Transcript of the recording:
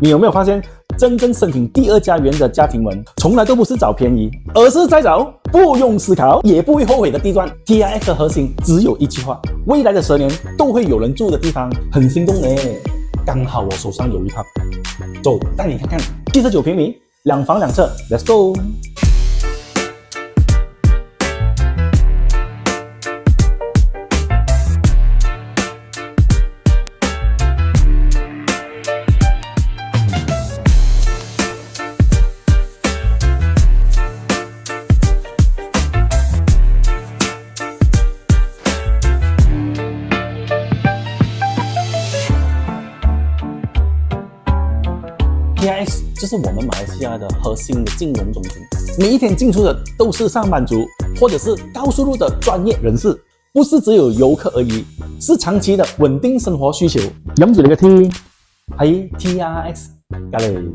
你有没有发现，真正申请第二家园的家庭们，从来都不是找便宜，而是在找不用思考也不会后悔的地段。TRX 的核心只有一句话：未来的10年都会有人住的地方，很心动嘞。刚好我手上有一套，走，带你看看，79平米，2房2厕 ，Let's go。TRX 就是我们马来西亚的核心的金融中心，每一天进出的都是上班族或者是高收入的专业人士，不是只有游客而已，是長期的穩定生活需求。飲住你嘅 tea， 喺 TRX 隔離。